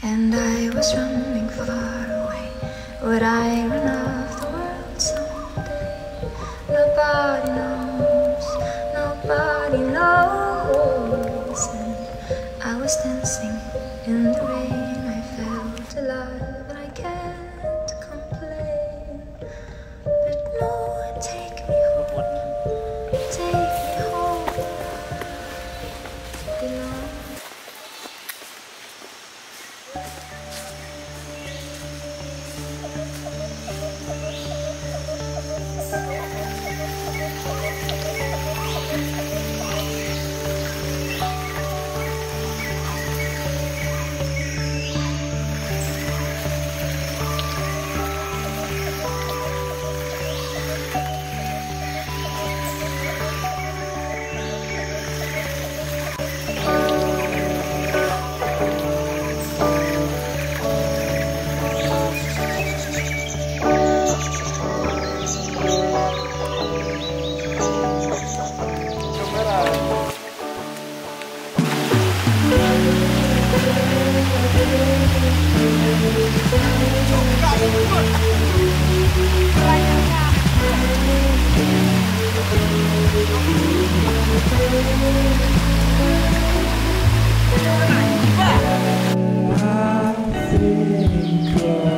And I was running far away. Would I run off the world someday? Nobody knows, nobody knows. And I was dancing in the rain. I felt alive and I can't complain. But no one take me home, take me home. I belong. I think